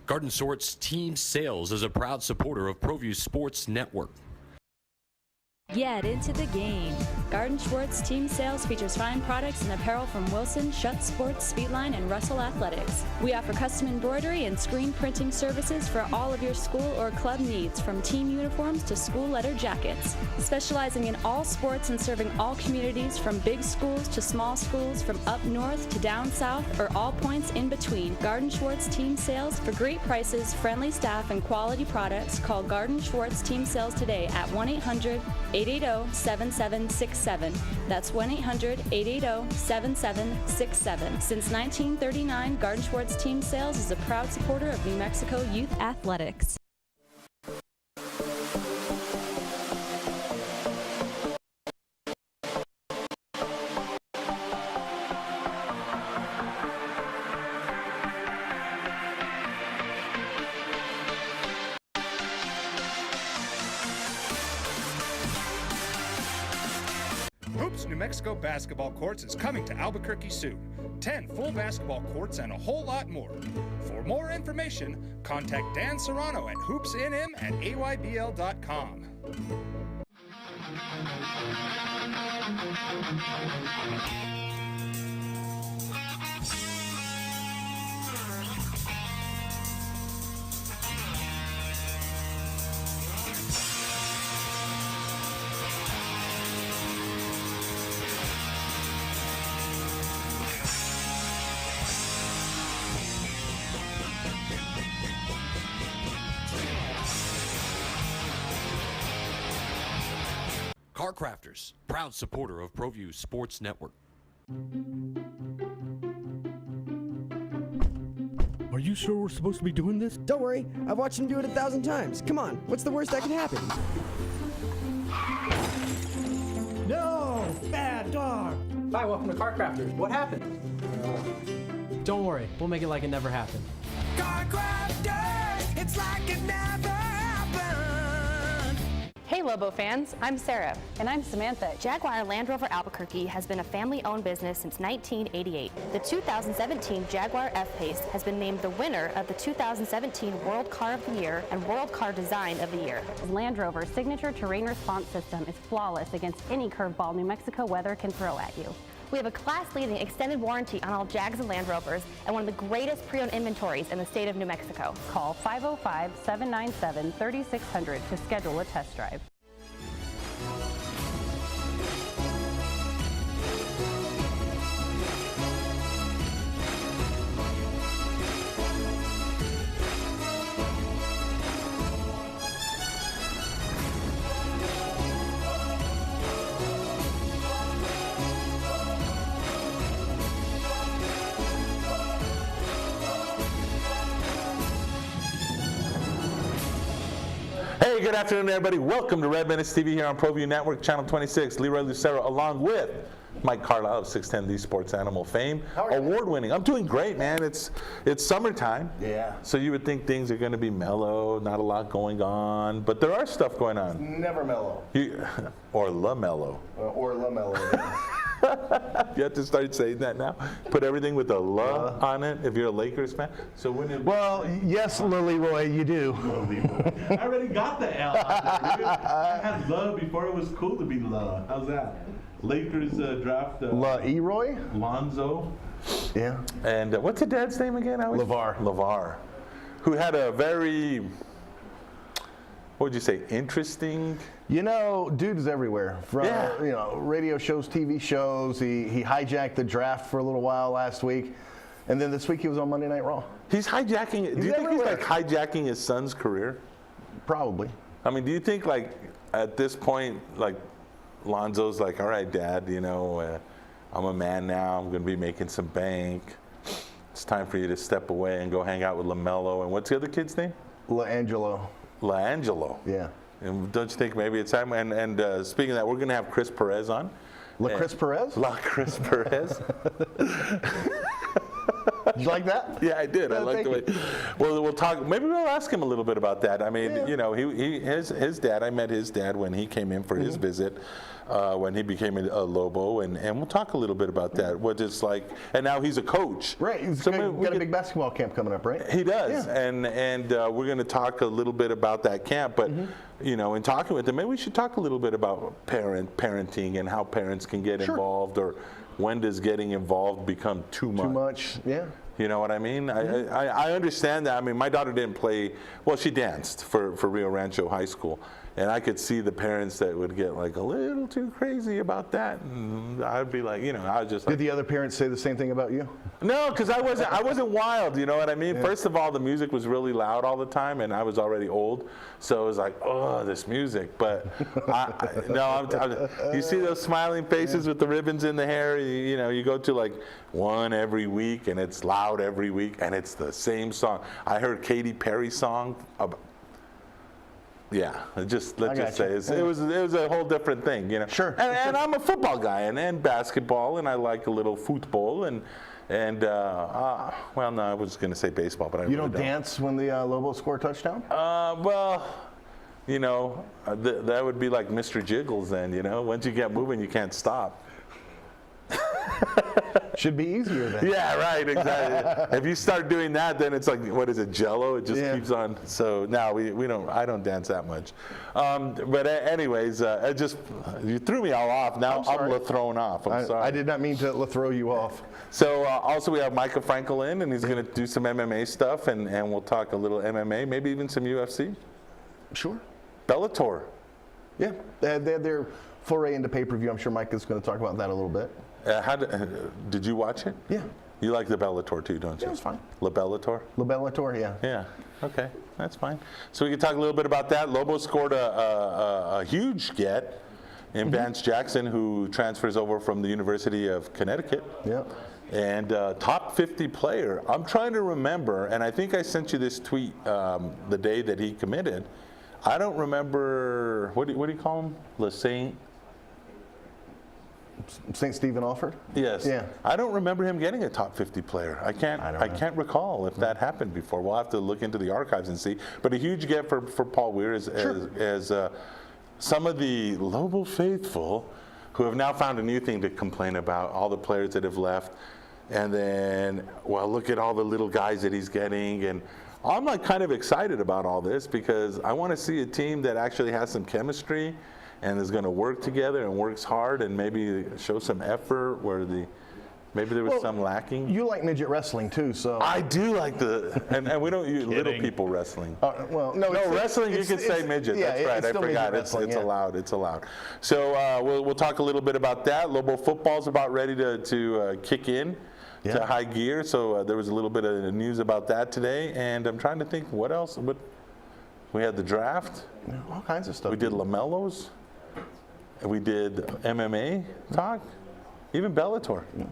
Garden Sort's Team Sales is a proud supporter of Proview Sports Network. Get into the game. Garden Schwartz Team Sales features fine products and apparel from Wilson, Schutz Sports, Speedline, and Russell Athletics. We offer custom embroidery and screen printing services for all of your school or club needs, from team uniforms to school leather jackets. Specializing in all sports and serving all communities, from big schools to small schools, from up north to down south, or all points in between. Garden Schwartz Team Sales. For great prices, friendly staff, and quality products, call Garden Schwartz Team Sales today at 1-800-880-7767. That's 1-800-880-7767. Since 1939, Garden Schwartz Team Sales is a proud supporter of New Mexico youth athletics. Hoops New Mexico Basketball Courts is coming to Albuquerque soon. 10 full basketball courts and a whole lot more. For more information, contact Dan Serrano at hoopsnm@aybl.com. Car Crafters, proud supporter of Proview Sports Network. Are you sure we're supposed to be doing this? Don't worry, I've watched him do it 1,000 times. Come on, what's the worst that can happen? No! Bad dog! Hi, welcome to Car Crafters. What happened? Don't worry, we'll make it like it never happened. Car Crafters, it's like it never happened. Hey Lobo fans, I'm Sarah. And I'm Samantha. Jaguar Land Rover Albuquerque has been a family-owned business since 1988. The 2017 Jaguar F-Pace has been named the winner of the 2017 World Car of the Year and World Car Design of the Year. Land Rover's signature terrain response system is flawless against any curveball New Mexico weather can throw at you. We have a class-leading extended warranty on all Jags and Land Rovers and one of the greatest pre-owned inventories in the state of New Mexico. Call 505-797-3600 to schedule a test drive. Hey, good afternoon, everybody. Welcome to Red Menace TV here on Proview Network, Channel 26. Leroy Lucero, along with Mike Carlisle of 610 The Sports Animal fame. Award-winning. I'm doing great, man. It's summertime. Yeah. So you would think things are going to be mellow, not a lot going on, but there are stuff going on. Never mellow. Or LaMelo. Or LaMelo. You have to start saying that now. Put everything with a "la" on it if you're a Lakers fan. So when it, well, yes, Leroy, you do. I already got the L out there, dude. I had "la" before it was cool to be "la." How's that? Lakers draft Leroy? Lonzo. Yeah. And what's the dad's name again? LeVar. Who had a very, what would you say, interesting? You know, dude is everywhere. From radio shows, TV shows. He hijacked the draft for a little while last week, and then this week he was on Monday Night Raw. He's hijacking it. Do you think he's like hijacking his son's career? Probably. I mean, do you think like at this point, like Lonzo's like, all right, Dad, you know, I'm a man now. I'm going to be making some bank. It's time for you to step away and go hang out with LaMelo. And what's the other kid's name? LaAngelo. Yeah. And don't you think maybe it's time? And speaking of that, we're going to have Chris Perez on. Chris Perez? Chris Perez. Did you like that? Yeah, I did. I like the way. Well, we'll talk. Maybe we'll ask him a little bit about that. I mean, you know, his dad. I met his dad when he came in for his visit, when he became a Lobo, and we'll talk a little bit about that. What it's like, and now he's a coach. Right. He's got a big basketball camp coming up, right? He does, and we're going to talk a little bit about that camp. But you know, in talking with him, maybe we should talk a little bit about parenting and how parents can get involved, or when does getting involved become too much? Too much, yeah. You know what I mean? I understand that. I mean, my daughter didn't play, well, she danced for Rio Rancho High School. And I could see the parents that would get like a little too crazy about that. And I'd be like, you know, I was just like. Did the other parents say the same thing about you? No, because I wasn't wild, you know what I mean? First of all, the music was really loud all the time, and I was already old. So it was like, oh, this music. But you see those smiling faces with the ribbons in the hair, you know, you go to like one every week, and it's loud every week, and it's the same song. I heard Katy Perry's song about. Yeah, let's just say it was a whole different thing, you know. Sure. And I'm a football guy and basketball, and I like a little football and well, no, I was going to say baseball, but I really don't. You don't dance when the Lobos score a touchdown? Well, you know, that would be like Mr. Jiggles then, you know. Once you get moving, you can't stop. Should be easier then. Yeah, right, exactly. If you start doing that, then it's like, what is it, Jello? It just keeps on. So now I don't dance that much. But anyways, you threw me all off. Now I'm thrown off. I'm sorry. I did not mean to throw you off. So also we have Micah Frankel in, and he's going to do some MMA stuff, and we'll talk a little MMA, maybe even some UFC. Sure. Bellator. Yeah, they had their foray into pay-per-view. I'm sure Micah's going to talk about that a little bit. Did you watch it? Yeah. You like the Bellator too, don't you? Yeah, it's fine. La Bellator? La Bellator, yeah. Yeah, okay, that's fine. So we can talk a little bit about that. Lobo scored a huge get in Vance Jackson, who transfers over from the University of Connecticut. Yeah. And top 50 player. I'm trying to remember, and I think I sent you this tweet the day that he committed. I don't remember, what do you call him? St. Stephen Alford? Yes. Yeah. I don't remember him getting a top 50 player. I can't recall if that happened before. We'll have to look into the archives and see. But a huge get for Paul Weir as some of the Lobo faithful who have now found a new thing to complain about, all the players that have left. And then, well, look at all the little guys that he's getting. And I'm like kind of excited about all this because I want to see a team that actually has some chemistry and is going to work together and works hard and maybe show some effort where maybe there was some lacking. You like midget wrestling too, so. I do like and we don't use little people wrestling. No, wrestling you can say midget. Yeah, that's right. I forgot. It's allowed. It's allowed. So we'll talk a little bit about that. Lobo football's about ready to kick in. To high gear. So there was a little bit of news about that today, and I'm trying to think what else. But we had the draft. Yeah, all kinds of stuff. We did LaMelos. We did MMA talk, even Bellator. Yeah.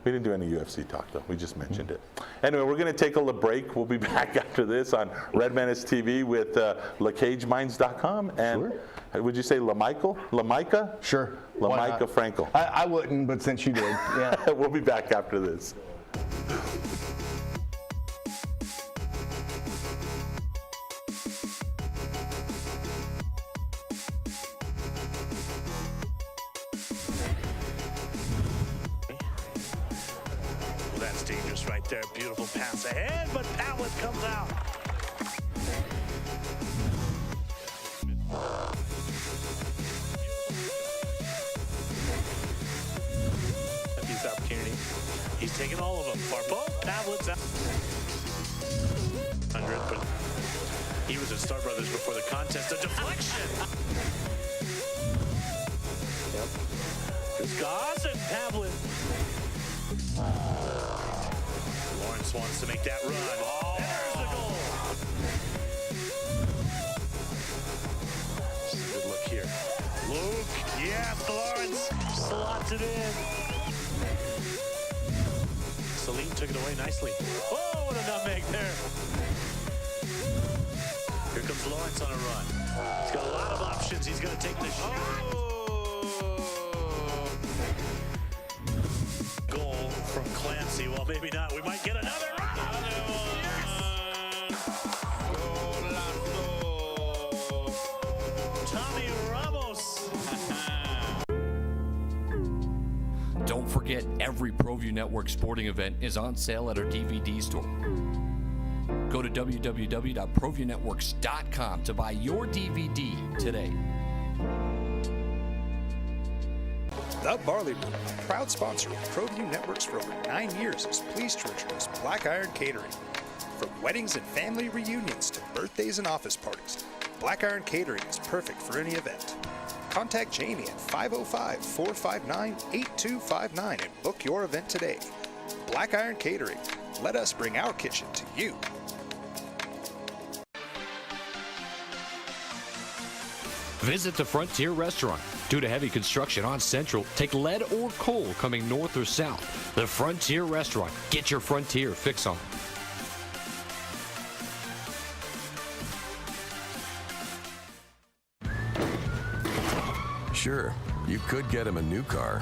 We didn't do any UFC talk, though. We just mentioned it. Anyway, we're going to take a little break. We'll be back after this on Red Menace TV with LaCageMinds.com. And would you say LaMicah? Sure. LaMicah Frankel. I wouldn't, but since you did, yeah. We'll be back after this. That's dangerous right there. Beautiful pass ahead, but Pallett comes out. His opportunity. He's taking all of them. Barbeau, Pavlett's out. 100, but he was at Star Brothers before the contest. A deflection. Yep. Here's Goss and Pavlett. Lawrence wants to make that run. Oh, there's the goal. Good look here. Luke, yes, Lawrence slots it in. Salim took it away nicely. Oh, what a nutmeg there. Here comes Lawrence on a run. He's got a lot of options. He's going to take the shot. Goal from Clancy while maybe not. We might get another run. Tommy Ramos. Don't forget, every Proview Network sporting event is on sale at our DVD store. Go to www.ProviewNetworks.com to buy your DVD today. The Barley Room, a proud sponsor of Proview Networks for over 9 years, is pleased to introduce Black Iron Catering. From weddings and family reunions to birthdays and office parties, Black Iron Catering is perfect for any event. Contact Jamie at 505-459-8259 and book your event today. Black Iron Catering. Let us bring our kitchen to you. Visit the Frontier Restaurant. Due to heavy construction on Central, take lead or coal coming north or south. The Frontier Restaurant. Get your Frontier fix on. Sure, you could get him a new car.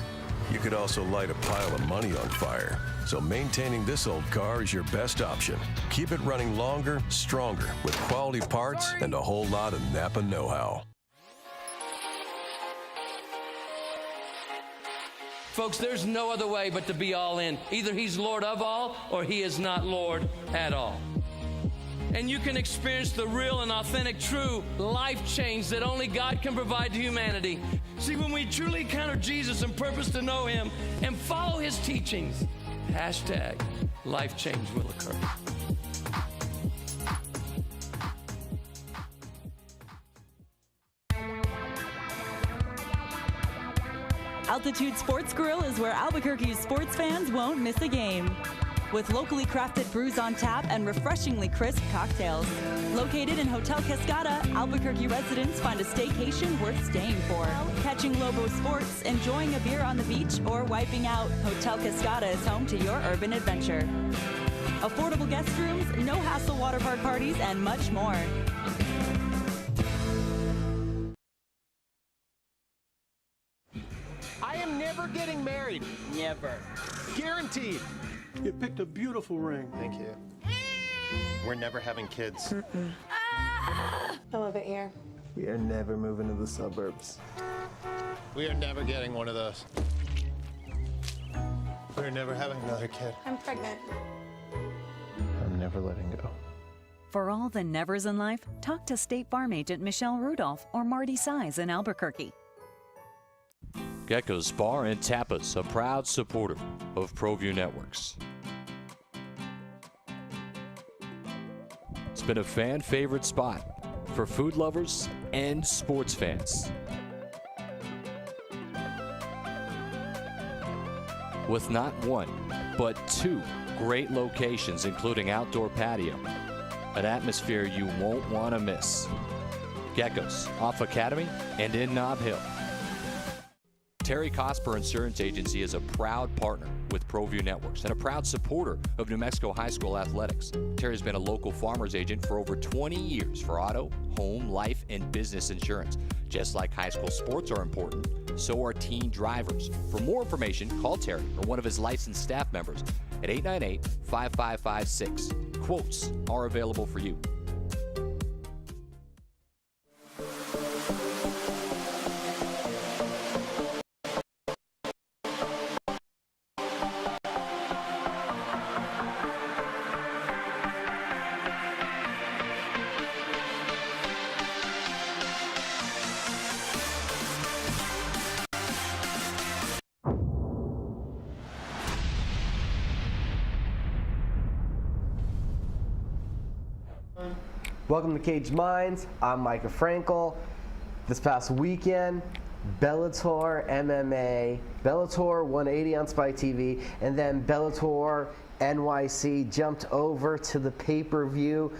You could also light a pile of money on fire. So maintaining this old car is your best option. Keep it running longer, stronger, with quality parts and a whole lot of Napa know-how. Folks, there's no other way but to be all in. Either he's Lord of all or he is not Lord at all. And you can experience the real and authentic, true life change that only God can provide to humanity. See, when we truly encounter Jesus and purpose to know him and follow his teachings, hashtag life change will occur. Altitude Sports Grill is where Albuquerque's sports fans won't miss a game. With locally crafted brews on tap and refreshingly crisp cocktails. Located in Hotel Cascada, Albuquerque residents find a staycation worth staying for. Catching Lobo sports, enjoying a beer on the beach, or wiping out, Hotel Cascada is home to your urban adventure. Affordable guest rooms, no-hassle water park parties, and much more. I am never getting married. Never. Guaranteed. You picked a beautiful ring. Thank you. We're never having kids. I love it here. We are never moving to the suburbs. We are never getting one of those. We're never having another kid. I'm pregnant. I'm never letting go. For all the nevers in life, talk to State Farm agent Michelle Rudolph or Marty Size in Albuquerque. Gecko's Bar and Tapas, a proud supporter of Proview Networks. It's been a fan favorite spot for food lovers and sports fans. With not one, but two great locations, including outdoor patio, an atmosphere you won't want to miss. Gecko's off Academy and in Nob Hill. Terry Cosper Insurance Agency is a proud partner with Proview Networks and a proud supporter of New Mexico high school athletics. Terry's been a local farmer's agent for over 20 years for auto, home, life, and business insurance. Just like high school sports are important, so are teen drivers. For more information, call Terry or one of his licensed staff members at 898-5556. Quotes are available for you. Welcome to Caged Minds. I'm Micah Frankel. This past weekend, Bellator MMA, Bellator 180 on Spike TV, and then Bellator NYC jumped over to the pay-per-view.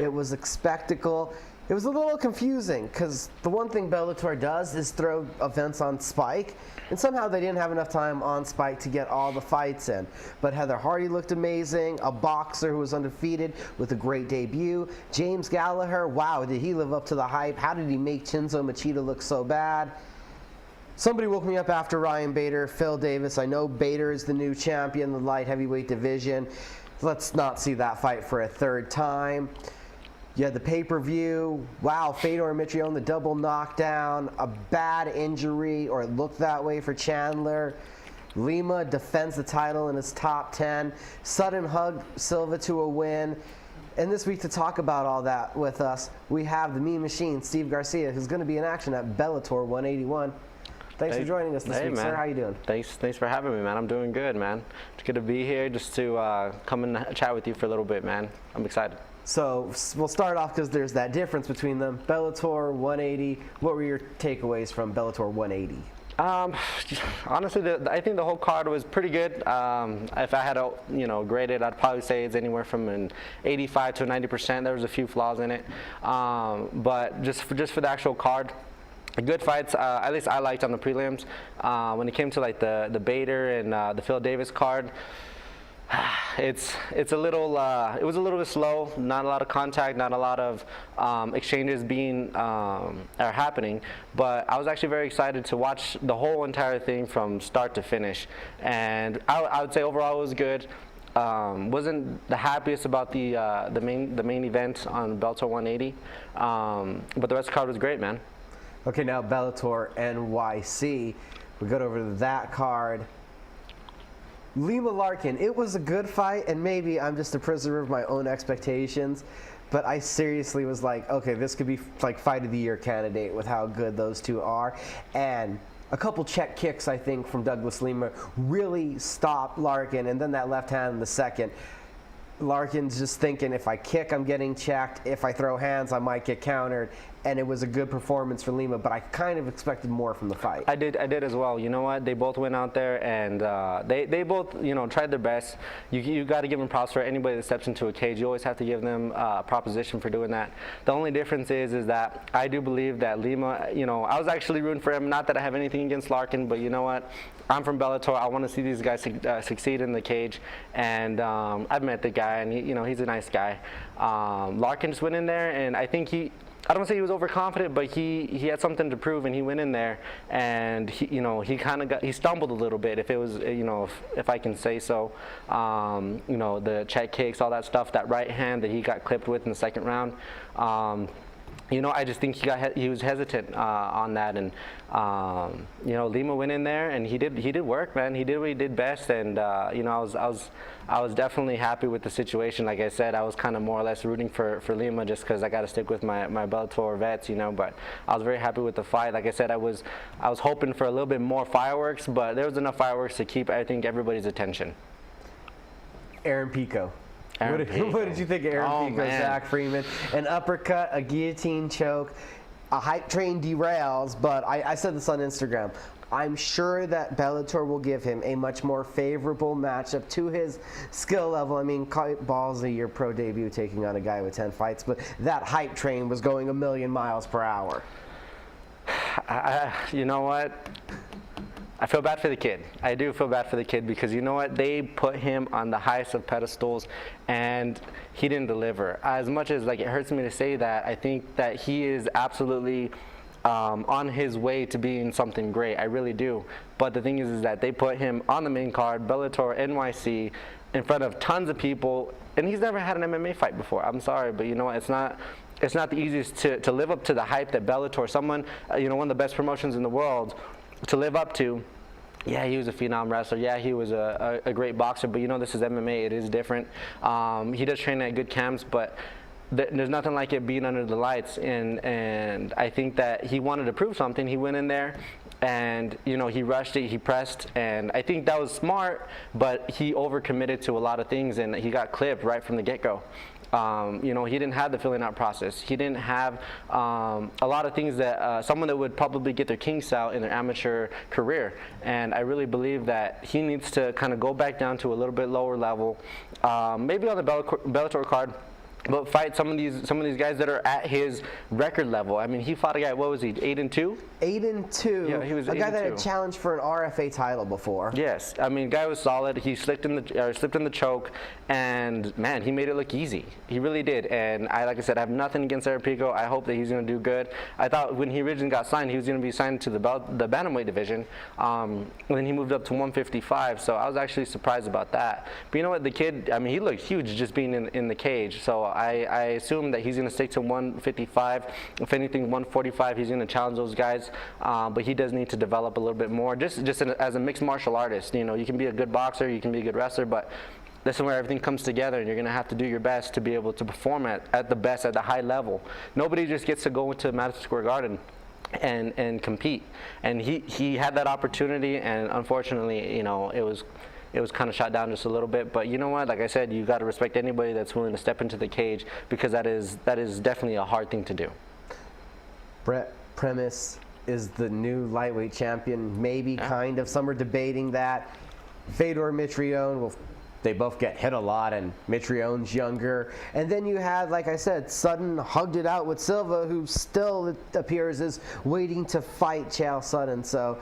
It was a spectacle. It was a little confusing because the one thing Bellator does is throw events on Spike, and somehow they didn't have enough time on Spike to get all the fights in. But Heather Hardy looked amazing, a boxer who was undefeated with a great debut. James Gallagher, wow, did he live up to the hype? How did he make Chinzo Machida look so bad? Somebody woke me up after Ryan Bader, Phil Davis. I know Bader is the new champion of the light heavyweight division. Let's not see that fight for a third time. You had the pay-per-view. Wow, Fedor Mitrione, the double knockdown. A bad injury, or it looked that way for Chandler. Lima defends the title in his top 10. Sudden hug Silva to a win. And this week to talk about all that with us, we have the Mean Machine, Steve Garcia, who's going to be in action at Bellator 181. Thanks for joining us this week, man. sir. How you doing? Thanks for having me, man. I'm doing good, man. It's good to be here just to come and chat with you for a little bit, man. I'm excited. So we'll start off because there's that difference between them. Bellator 180. What were your takeaways from Bellator 180? Honestly, I think the whole card was pretty good. If I had to, grade it, I'd probably say it's anywhere from an 85 to a 90%. There was a few flaws in it, but just for the actual card, good fights. At least I liked on the prelims. When it came to like the Bader and the Phil Davis card, it was a little bit slow. Not a lot of contact, not a lot of exchanges are happening. But I was actually very excited to watch the whole entire thing from start to finish. And I would say overall it was good. Wasn't the happiest about the main event on Bellator 180, but the rest of the card was great, man. Okay, now Bellator NYC. We got over to that card. Lima Larkin, it was a good fight, and maybe I'm just a prisoner of my own expectations, but I seriously was like, okay, this could be like fight of the year candidate with how good those two are. And a couple check kicks, I think, from Douglas Lima really stopped Larkin, and then that left hand in the second. Larkin's just thinking, if I kick, I'm getting checked. If I throw hands, I might get countered. And it was a good performance for Lima, but I kind of expected more from the fight. I did as well. You know what? They both went out there and they both, tried their best. You got to give them props for anybody that steps into a cage. You always have to give them a proposition for doing that. The only difference is that I do believe that Lima, I was actually rooting for him. Not that I have anything against Larkin, but you know what? I'm from Bellator. I want to see these guys succeed in the cage. And I've met the guy, and he's a nice guy. Larkin just went in there, and I think I don't say he was overconfident, but he had something to prove, and he went in there, and he stumbled a little bit, if it was, if I can say so. The check kicks, all that stuff, that right hand that he got clipped with in the second round. I just think he was hesitant on that, and Lima went in there and he did work, man. He did what he did best, and I was definitely happy with the situation. Like I said, I was kind of more or less rooting for Lima just because I got to stick with my Bellator vets, But I was very happy with the fight. Like I said, I was hoping for a little bit more fireworks, but there was enough fireworks to keep, I think, everybody's attention. Aaron Pico. What did you think of Aaron Pico, Zach Freeman? An uppercut, a guillotine choke, a hype train derails, but I said this on Instagram. I'm sure that Bellator will give him a much more favorable matchup to his skill level. I mean, ballsy, your pro debut taking on a guy with 10 fights, but that hype train was going 1,000,000 miles per hour. You know what? I feel bad for the kid. I do feel bad for the kid because you know what? They put him on the highest of pedestals and he didn't deliver. As much as it hurts me to say that, I think that he is absolutely on his way to being something great. I really do. But the thing is that they put him on the main card, Bellator NYC, in front of tons of people, and he's never had an MMA fight before. I'm sorry, but you know what? It's not the easiest to live up to the hype that Bellator, someone, one of the best promotions in the world, to live up to. Yeah, he was a phenom wrestler. Yeah, he was a great boxer, but this is MMA. It is different. He does train at good camps, but there's nothing like it being under the lights. And I think that he wanted to prove something. He went in there and, he rushed it, he pressed, and I think that was smart, but he overcommitted to a lot of things, and he got clipped right from the get-go. He didn't have the filling out process. He didn't have a lot of things that someone that would probably get their kinks out in their amateur career. And I really believe that he needs to kind of go back down to a little bit lower level, maybe on the Bellator card. but fight some of these guys that are at his record level. I mean, he fought a guy. What was he? 8-2. 8-2. Yeah, he was a guy 8-2. that had challenged for an RFA title before. Yes, I mean, guy was solid. He slipped in the choke, and man, he made it look easy. He really did. And like I said, I have nothing against Arapico. I hope that he's going to do good. I thought when he originally got signed, he was going to be signed to the bantamweight division. And then he moved up to 155. So I was actually surprised about that. But you know what? The kid, I mean, he looked huge just being in the cage. So I assume that he's going to stick to 155. If anything, 145, he's going to challenge those guys. But he does need to develop a little bit more. Just as a mixed martial artist, you know, you can be a good boxer, you can be a good wrestler, but this is where everything comes together, and you're going to have to do your best to be able to perform at the best, at the high level. Nobody just gets to go into Madison Square Garden and compete. And he had that opportunity, and unfortunately, you know, it was kind of shot down just a little bit. But you know what? Like I said, you got to respect anybody that's willing to step into the cage, because that is definitely a hard thing to do. Brett Premise is the new lightweight champion, maybe, kind of. Some are debating that. Fedor Mitrione, well, they both get hit a lot, and Mitrione's younger. And then you had, like I said, Sutton hugged it out with Silva, who still, it appears, is waiting to fight Chael Sutton. So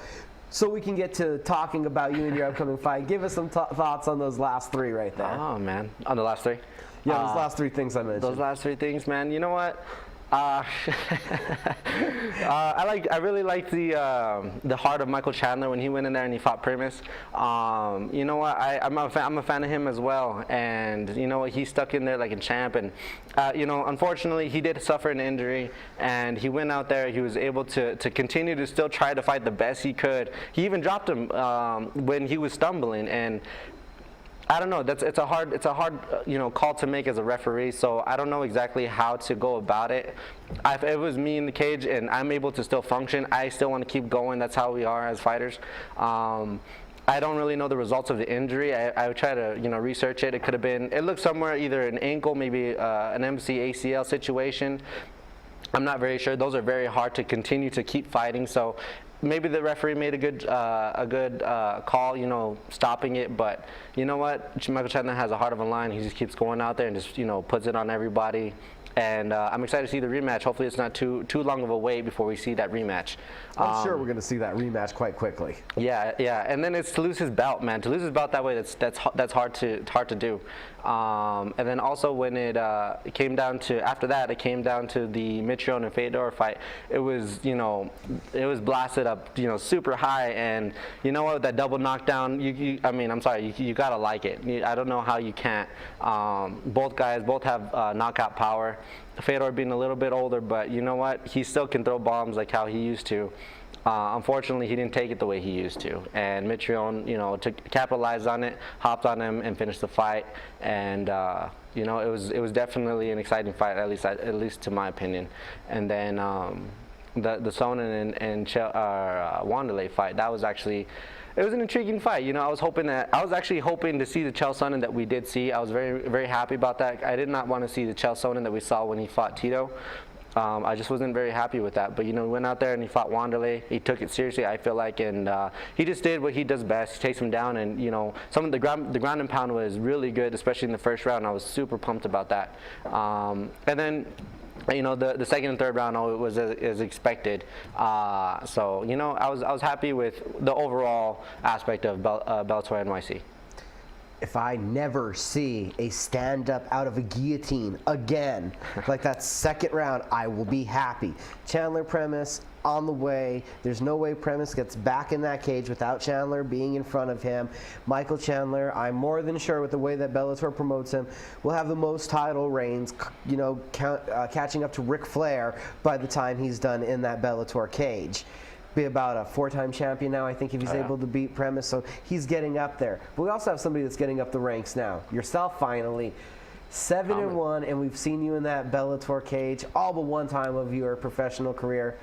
we can get to talking about you and your upcoming fight. Give us some thoughts on those last three right there. Oh, man. On the last three? Yeah, those last three things I mentioned. Those last three things, man. You know what? I really like the heart of Michael Chandler when he went in there and he fought Primus. You know what? I'm a fan of him as well, and you know what? He stuck in there like a champ. And you know, unfortunately, he did suffer an injury, and he went out there. He was able to continue to still try to fight the best he could. He even dropped him when he was stumbling, and I don't know. It's a hard you know, call to make as a referee. So I don't know exactly how to go about it. If it was me in the cage and I'm able to still function, I still want to keep going. That's how we are as fighters. I don't really know the results of the injury. I would try to, you know, research it. It could have been. It looked somewhere either an ankle, maybe an ACL situation. I'm not very sure. Those are very hard to continue to keep fighting. So maybe the referee made a good call, you know, stopping it. But you know what? Michael Chandler has a heart of a lion. He just keeps going out there and just, you know, puts it on everybody. And I'm excited to see the rematch. Hopefully it's not too long of a wait before we see that rematch. I'm sure we're going to see that rematch quite quickly. Yeah. And then it's to lose his belt, man. To lose his belt that way, that's hard to do. And then also when it came down to, after that, it came down to the Mitrione and Fedor fight. It was, you know, it was blasted up, you know, super high. And you know what, that double knockdown, I mean, I'm sorry, you got to like it. I don't know how you can't. Both guys have knockout power. Fedor being a little bit older, but you know what? He still can throw bombs like how he used to. Unfortunately, he didn't take it the way he used to. And Mitrione, you know, capitalized on it, hopped on him, and finished the fight. And you know, it was definitely an exciting fight, at least to my opinion. And then the Sonnen and Wanderlei fight, that was actually. It was an intriguing fight. You know, I was actually hoping to see the Chael Sonnen that we did see. I was very, very happy about that. I did not want to see the Chael Sonnen that we saw when he fought Tito. I just wasn't very happy with that. But, you know, he went out there and he fought Wanderlei. He took it seriously, I feel like, and he just did what he does best. He takes him down, and, you know, some of the ground and pound was really good, especially in the first round. I was super pumped about that. And then, you know, the second and third round, it was as expected. So, you know, I was happy with the overall aspect of Bellator NYC. If I never see a stand-up out of a guillotine again, like that second round, I will be happy. Chandler Premise on the way. There's no way Premise gets back in that cage without Chandler being in front of him. Michael Chandler, I'm more than sure with the way that Bellator promotes him, will have the most title reigns, you know, catching up to Ric Flair by the time he's done in that Bellator cage. Be about a 4-time champion now, I think, if he's able to beat Premise, so he's getting up there. But we also have somebody that's getting up the ranks now. Yourself, finally. 7-1, and we've seen you in that Bellator cage all but one time of your professional career.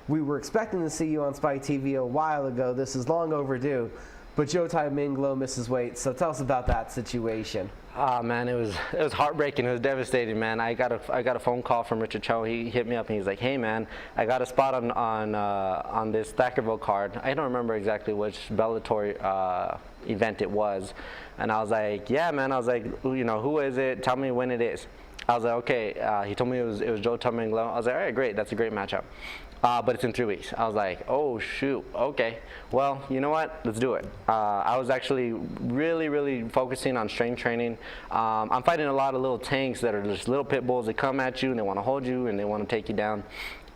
We were expecting to see you on Spike TV a while ago. This is long overdue. But Joe Tai Minglo misses weight, so tell us about that situation. Oh man, it was heartbreaking. It was devastating, man. I got a phone call from Richard Cho. He hit me up and he's like, "Hey man, I got a spot on this Thackerville card. I don't remember exactly which Bellator event it was." And I was like, "Yeah man." I was like, "You know, who is it? Tell me when it is." I was like, okay. He told me it was Joe Tummenglow. I was like, all right, great. That's a great matchup. But it's in 3 weeks. I was like, oh shoot, okay. Well, you know what? Let's do it. I was actually really focusing on strength training. I'm fighting a lot of little tanks that are just little pit bulls that come at you and they want to hold you and they want to take you down.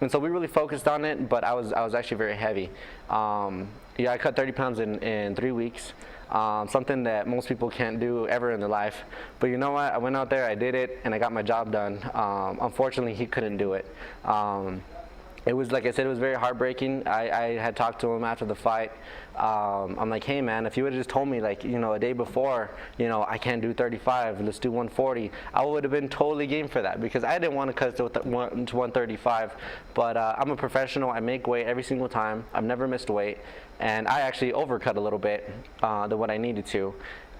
And so we really focused on it, but I was actually very heavy. Yeah, I cut 30 pounds in 3 weeks. Something that most people can't do ever in their life. But you know what? I went out there, I did it, and I got my job done. Unfortunately, he couldn't do it. It was, like I said, it was very heartbreaking. I had talked to him after the fight. I'm like, hey man, if you would have just told me, like, you know, a day before, you know, I can't do 35, let's do 140, I would have been totally game for that, because I didn't want to cut to 135. But I'm a professional. I make weight every single time. I've never missed weight, and I actually overcut a little bit than what I needed to.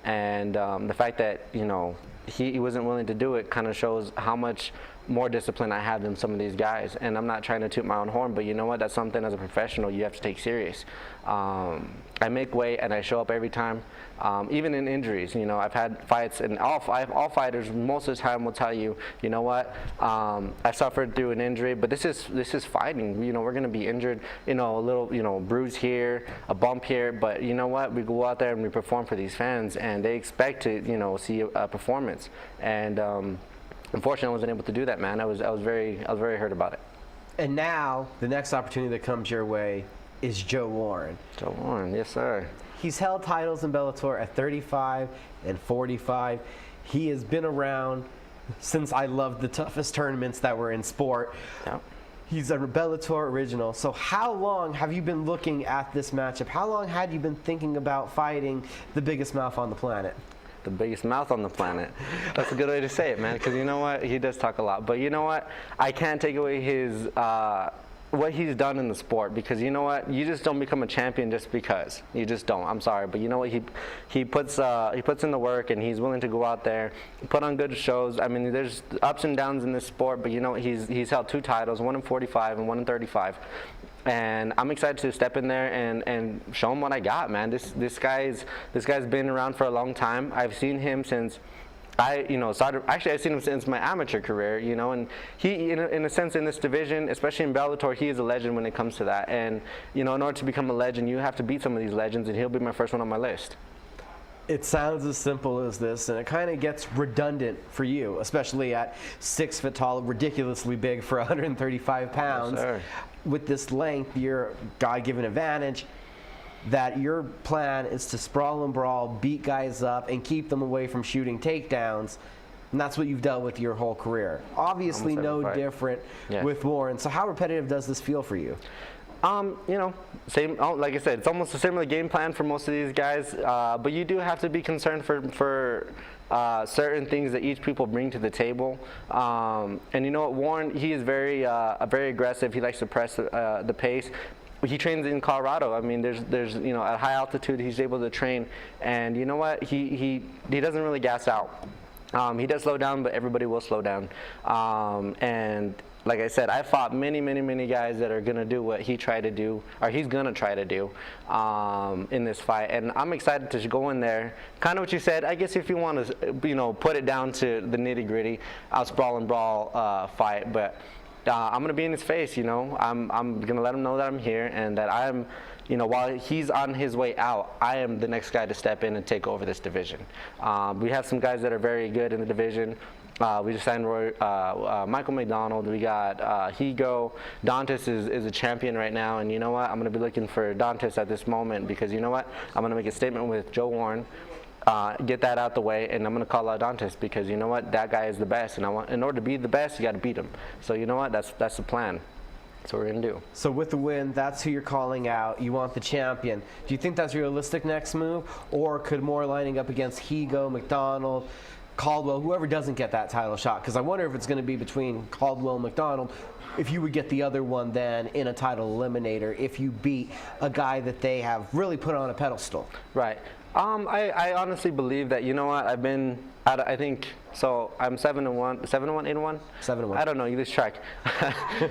And the fact that, you know, he wasn't willing to do it kind of shows how much more discipline I have than some of these guys. And I'm not trying to toot my own horn, but you know what? That's something as a professional you have to take serious. I make weight and I show up every time, even in injuries. You know, I've had fights, and all fighters most of the time will tell you, you know what? I suffered through an injury, but this is fighting. You know, we're gonna be injured. You know, a little, you know, bruise here, a bump here, but you know what? We go out there and we perform for these fans, and they expect to, you know, see a performance. And unfortunately, I wasn't able to do that, man. I was very hurt about it. And now, the next opportunity that comes your way is Joe Warren. Joe Warren, yes sir. He's held titles in Bellator at 35 and 45. He has been around since I loved the toughest tournaments that were in sport. Yep. He's a Bellator original. So how long have you been looking at this matchup? How long had you been thinking about fighting the biggest mouth on the planet? The biggest mouth on the planet. That's a good way to say it, man, because you know what? He does talk a lot. But you know what? I can't take away his what he's done in the sport, because you know what? You just don't become a champion just because. You just don't. I'm sorry, but you know what? He puts in the work, and he's willing to go out there, put on good shows. I mean, there's ups and downs in this sport, but you know, he's held 2 titles, one in 45 and one in 35. And I'm excited to step in there and show him what I got, man. This guy's been around for a long time. I've seen him since I've seen him since my amateur career, you know, and he, in a sense, in this division, especially in Bellator, he is a legend when it comes to that. And, you know, in order to become a legend, you have to beat some of these legends, and he'll be my first one on my list. It sounds as simple as this, and it kind of gets redundant for you, especially at 6 foot tall, ridiculously big for 135 pounds. Yes, sir. With this length, your God-given advantage, that your plan is to sprawl and brawl, beat guys up, and keep them away from shooting takedowns. And that's what you've dealt with your whole career. Obviously no different with Warren. So how repetitive does this feel for you? You know, same. Like I said, it's almost a similar game plan for most of these guys. But you do have to be concerned for certain things that each people bring to the table. And you know what, Warren, he is very aggressive. He likes to press the pace. He trains in Colorado. I mean, there's you know, at high altitude, he's able to train. And you know what, he doesn't really gas out. He does slow down, but everybody will slow down. And like I said, I fought many guys that are gonna do what he tried to do, or he's gonna try to do in this fight. And I'm excited to go in there. Kind of what you said. I guess if you want to, you know, put it down to the nitty-gritty, I'll sprawl and brawl fight. But I'm gonna be in his face. You know, I'm gonna let him know that I'm here and that I'm. You know, while he's on his way out, I am the next guy to step in and take over this division. We have some guys that are very good in the division. We just signed Michael McDonald. We got Higo. Dantas is a champion right now, and you know what? I'm going to be looking for Dantas at this moment, because you know what? I'm going to make a statement with Joe Warren, get that out the way, and I'm going to call out Dantas, because you know what? That guy is the best, and in order to be the best, you got to beat him. So you know what? That's the plan. That's what we're going to do. So with the win, that's who you're calling out. You want the champion. Do you think that's realistic next move, or could more lining up against Higo, McDonald, Caldwell, whoever doesn't get that title shot? Because I wonder if it's going to be between Caldwell and McDonald, if you would get the other one then in a title eliminator if you beat a guy that they have really put on a pedestal. Right. I honestly believe that, you know what, I've been, I think, so I'm 7-1, 8-1? 7-1. I don't know, you lose track.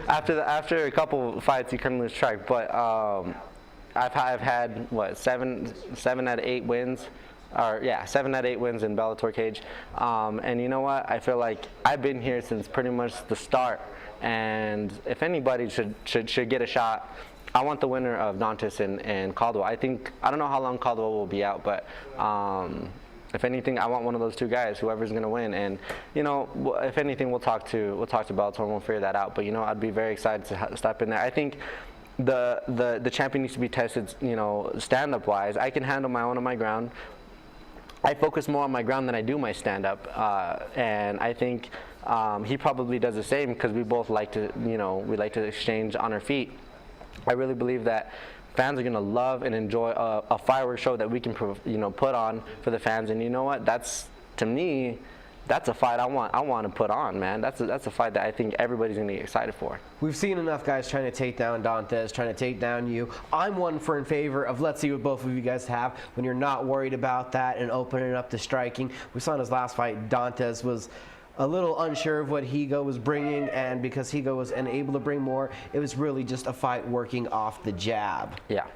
after a couple fights, you kind of lose track. But I've had, what, 7 out of 8 wins. or yeah, 7 out of 8 wins in Bellator cage. And you know what? I feel like I've been here since pretty much the start. And if anybody should get a shot, I want the winner of Dantas and Caldwell. I don't know how long Caldwell will be out, but if anything, I want one of those two guys, whoever's going to win. And you know, if anything, we'll talk to Bellator and we'll figure that out. But you know, I'd be very excited to step in there. I think the champion needs to be tested, you know, stand-up wise. I can handle my own on my ground. I focus more on my ground than I do my stand-up, and I think he probably does the same because we both like to, you know, we like to exchange on our feet. I really believe that fans are going to love and enjoy a fireworks show that we can, you know, put on for the fans. And you know what? That's, to me, that's a fight I want to put on, man. That's a fight that I think everybody's going to be excited for. We've seen enough guys trying to take down Dantas, trying to take down you. I'm one in favor of let's see what both of you guys have when you're not worried about that and opening up the striking. We saw in his last fight, Dantas was a little unsure of what Higo was bringing, and because Higo was unable to bring more, it was really just a fight working off the jab. Yeah.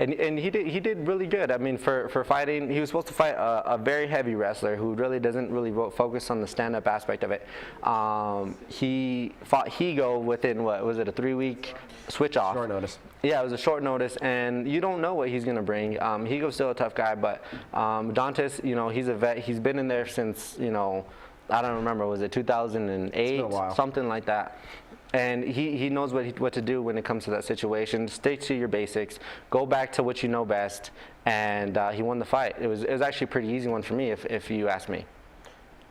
And he did really good. I mean, for fighting, he was supposed to fight a very heavy wrestler who really doesn't really focus on the stand-up aspect of it. He fought Higo within, what was it, a 3-week switch off? Short notice. Yeah, it was a short notice, and you don't know what he's going to bring. Higo's still a tough guy, but Dantas, you know, he's a vet. He's been in there since, you know, I don't remember, was it 2008? Something like that. And he knows what to do when it comes to that situation. Stick to your basics. Go back to what you know best. And he won the fight. It was actually a pretty easy one for me, if you ask me.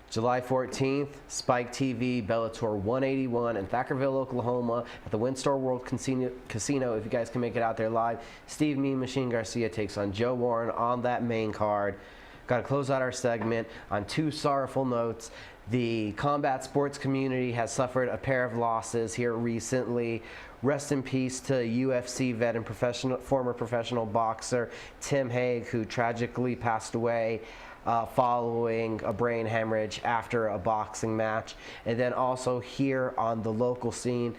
July 14th, Spike TV, Bellator 181 in Thackerville, Oklahoma at the Windstar World Casino. If you guys can make it out there live, Steve Mean Machine Garcia takes on Joe Warren on that main card. Got to close out our segment on 2 sorrowful notes. The combat sports community has suffered a pair of losses here recently. Rest in peace to UFC vet and former professional boxer Tim Hague, who tragically passed away following a brain hemorrhage after a boxing match. And then also here on the local scene,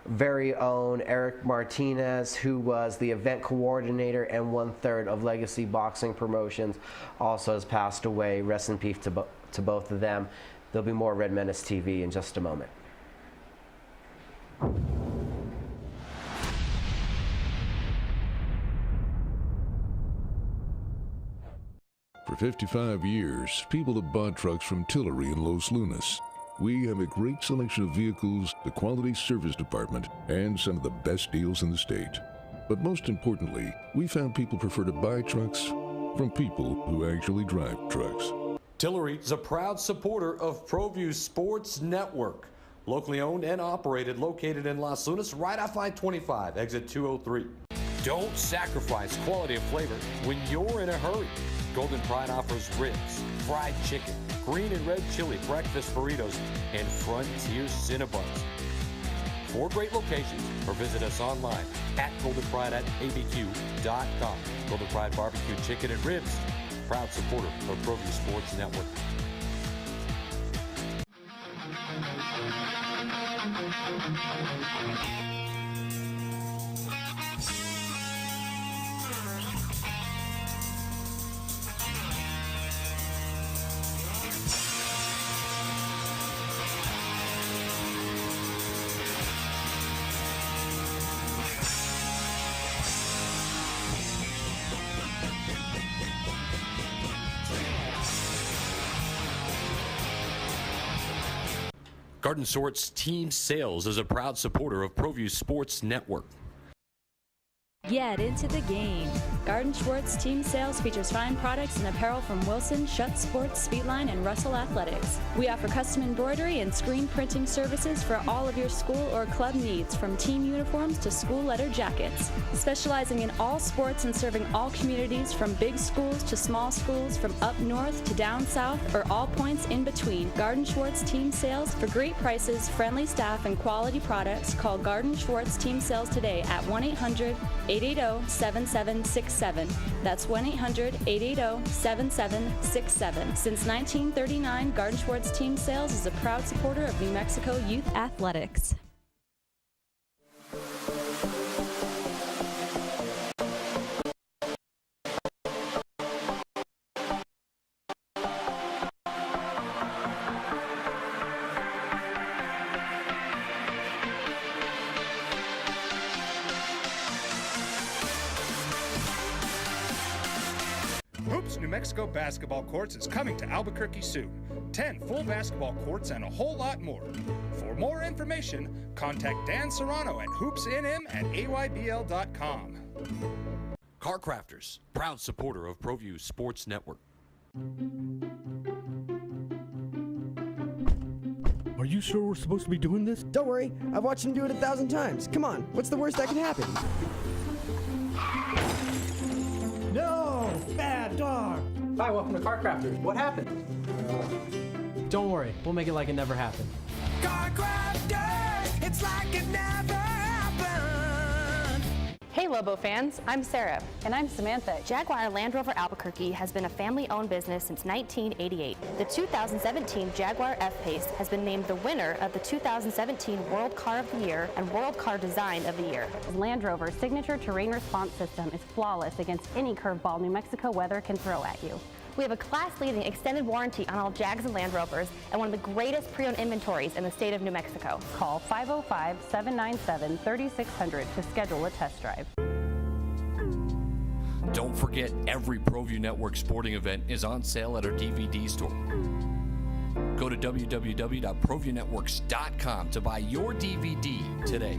very own Eric Martinez, who was the event coordinator and 1/3 of Legacy Boxing Promotions, also has passed away. Rest in peace to both of them. There'll be more Red Menace TV in just a moment. For 55 years, people have bought trucks from Tillery in Los Lunas. We have a great selection of vehicles, the quality service department, and some of the best deals in the state. But most importantly, we found people prefer to buy trucks from people who actually drive trucks. Tillery is a proud supporter of Proview Sports Network. Locally owned and operated, located in Los Lunas, right off I-25, exit 203. Don't sacrifice quality of flavor when you're in a hurry. Golden Pride offers ribs, fried chicken, green and red chili, breakfast burritos, and Frontier Cinnabons. 4 great locations, or visit us online at goldenpride@abq.com. Golden Pride Barbecue Chicken and Ribs, proud supporter of Proview Sports Network. Garden Sorts Team Sales is a proud supporter of Proview Sports Network. Get into the game. Garden Schwartz Team Sales features fine products and apparel from Wilson, Schutt Sports, Speedline, and Russell Athletics. We offer custom embroidery and screen printing services for all of your school or club needs, from team uniforms to school letter jackets. Specializing in all sports and serving all communities, from big schools to small schools, from up north to down south, or all points in between. Garden Schwartz Team Sales. For great prices, friendly staff, and quality products, call Garden Schwartz Team Sales today at 1-800-880-7767. That's 1-800-880-7767. Since 1939, Garden Schwartz Team Sales is a proud supporter of New Mexico youth athletics. Hoops New Mexico basketball courts is coming to Albuquerque soon. 10 full basketball courts and a whole lot more. For more information, contact Dan Serrano at hoopsnm@aybl.com. Car Crafters, proud supporter of Proview Sports Network. Are you sure we're supposed to be doing this? Don't worry, I've watched him do it 1,000 times. Come on, what's the worst that can happen? No! Bad dog! Hi, welcome to Car Crafters. What happened? Don't worry, we'll make it like it never happened. Car Crafters, it's like it never happened. Hey Lobo fans, I'm Sarah. And I'm Samantha. Jaguar Land Rover Albuquerque has been a family-owned business since 1988. The 2017 Jaguar F-Pace has been named the winner of the 2017 World Car of the Year and World Car Design of the Year. Land Rover's signature terrain response system is flawless against any curveball New Mexico weather can throw at you. We have a class-leading extended warranty on all Jags and Land Rovers and one of the greatest pre-owned inventories in the state of New Mexico. Call 505-797-3600 to schedule a test drive. Don't forget, every Proview Network sporting event is on sale at our DVD store. Go to www.proviewNetworks.com to buy your DVD today.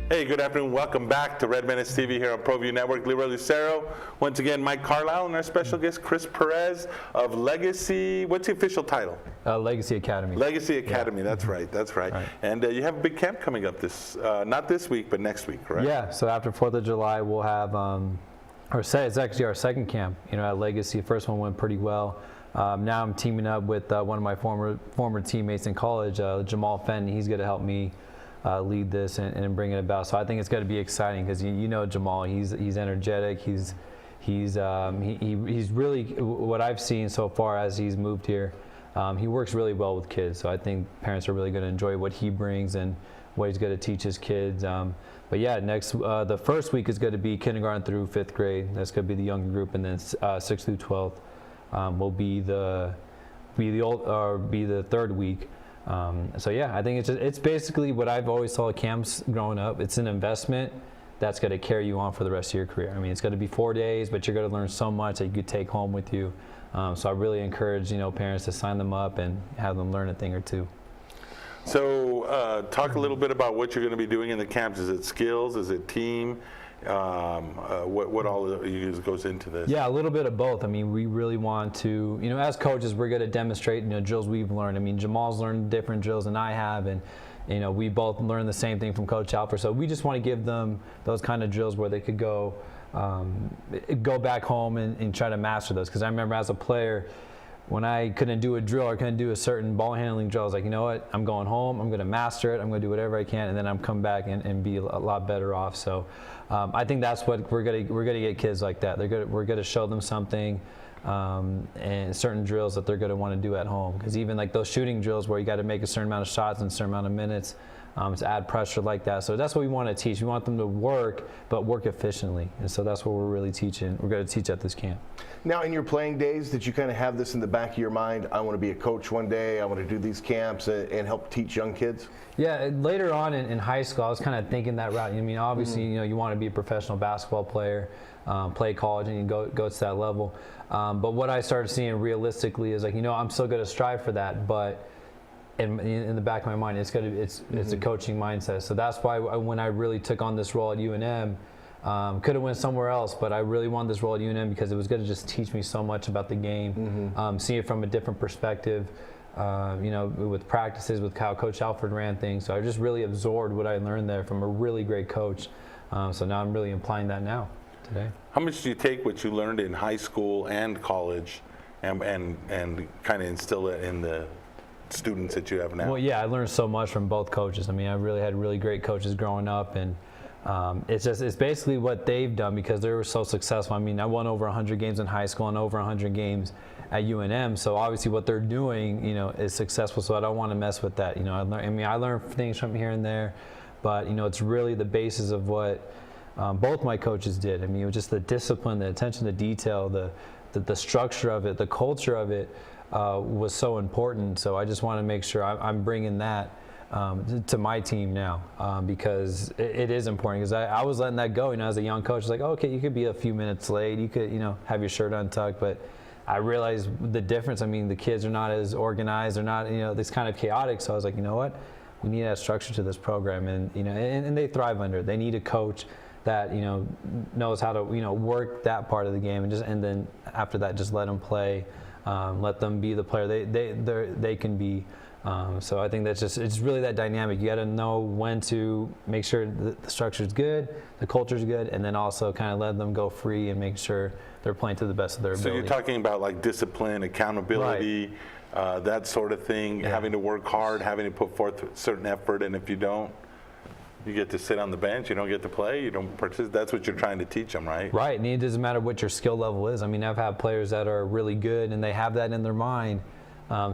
Hey, good afternoon. Welcome back to Red Menace TV here on Proview Network. Leroy Lucero. Once again, Mike Carlisle and our special guest, Chris Perez of Legacy. What's the official title? Legacy Academy. Legacy Academy. Yeah. That's right. That's right. And you have a big camp coming up not this week, but next week, correct? Yeah. So after 4th of July, we'll have it's actually our second camp. At Legacy. The first one went pretty well. Now I'm teaming up with one of my former teammates in college, Jamal Fenton. He's going to help me lead this and bring it about. So I think it's going to be exciting because you know Jamal. He's energetic. He's really, what I've seen so far as he's moved here, he works really well with kids. So I think parents are really going to enjoy what he brings and what he's going to teach his kids. But yeah, the first week is going to be kindergarten through 5th grade. That's going to be the younger group, and then 6th through 12th will be the third week. So yeah, I think it's basically what I've always saw at camps growing up. It's an investment that's going to carry you on for the rest of your career. I mean, it's going to be 4 days, but you're going to learn so much that you could take home with you. So I really encourage parents to sign them up and have them learn a thing or two. So talk a little bit about what you're going to be doing in the camps. Is it skills? Is it team? What all goes into this? Yeah, a little bit of both. I mean, we really want to, as coaches, we're going to demonstrate, drills we've learned. I mean, Jamal's learned different drills than I have, and we both learned the same thing from Coach Alford. So we just want to give them those kind of drills where they could go back home and try to master those. Because I remember as a player, when I couldn't do a drill or couldn't do a certain ball handling drill, I was like, you know what, I'm going home, I'm going to master it, I'm going to do whatever I can, and then I'm come back and be a lot better off. So I think that's what we're going to get kids like that. We're going to show them something and certain drills that they're going to want to do at home. Because even like those shooting drills where you got to make a certain amount of shots in a certain amount of minutes, to add pressure like that. So that's what we want to teach. We want them to work, but work efficiently. And so that's what we're really teaching. We're going to teach at this camp. Now, in your playing days, did you kind of have this in the back of your mind? I want to be a coach one day. I want to do these camps and help teach young kids? Yeah, later on in high school, I was kind of thinking that route. I mean, obviously, you want to be a professional basketball player, play college, and you go to that level. But what I started seeing realistically is like, I'm still going to strive for that, but in the back of my mind, it's a coaching mindset. So that's why when I really took on this role at UNM, could have went somewhere else, but I really wanted this role at UNM because it was going to just teach me so much about the game, see it from a different perspective, with practices, with how Coach Alford ran things. So I just really absorbed what I learned there from a really great coach. So now I'm really applying that now, today. How much do you take what you learned in high school and college and kind of instill it in the students that you have now? Well, yeah, I learned so much from both coaches. I mean, I really had really great coaches growing up, and it's basically what they've done because they were so successful. I mean, I won over 100 games in high school and over 100 games at UNM. So obviously, what they're doing, is successful. So I don't want to mess with that. I learned things from here and there, but it's really the basis of what both my coaches did. I mean, it was just the discipline, the attention to detail, the structure of it, the culture of it. Was so important. So I just want to make sure I'm bringing that to my team now, because it is important. Because I was letting that go. As a young coach, it's like, okay, you could be a few minutes late. You could, have your shirt untucked. But I realized the difference. I mean, the kids are not as organized. They're not, this kind of chaotic. So I was like, you know what? We need to add structure to this program, and and they thrive under it. They need a coach that knows how to work that part of the game, and then after that, just let them play, let them be the player they can be. So I think it's really that dynamic. You got to know when to make sure the structure's good, the culture's good, and then also kind of let them go free and make sure they're playing to the best of their ability. So you're talking about like discipline, accountability, that sort of thing, having to work hard, having to put forth certain effort, and if you don't, you get to sit on the bench, you don't get to play, you don't participate. That's what you're trying to teach them, right? Right, and it doesn't matter what your skill level is. I mean, I've had players that are really good, and they have that in their mind.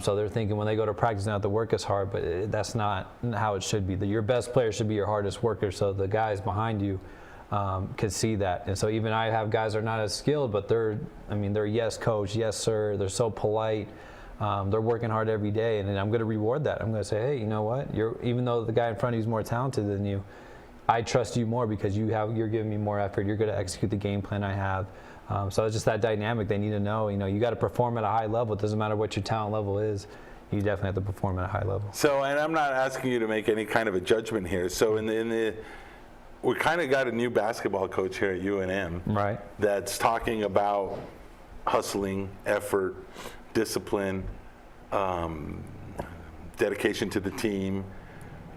So they're thinking when they go to practice, they don't have to work as hard, but that's not how it should be. Your best player should be your hardest worker, so the guys behind you can see that. And so even I have guys that are not as skilled, but they're yes, coach, yes, sir. They're so polite. They're working hard every day, and then I'm going to reward that. I'm going to say, hey, you know what? Even though the guy in front of you is more talented than you, I trust you more because you're giving me more effort. You're going to execute the game plan I have. So it's just that dynamic. They need to know, you got to perform at a high level. It doesn't matter what your talent level is. You definitely have to perform at a high level. So, and I'm not asking you to make any kind of a judgment here. So we kind of got a new basketball coach here at UNM. Right. That's talking about hustling, effort, discipline, dedication to the team,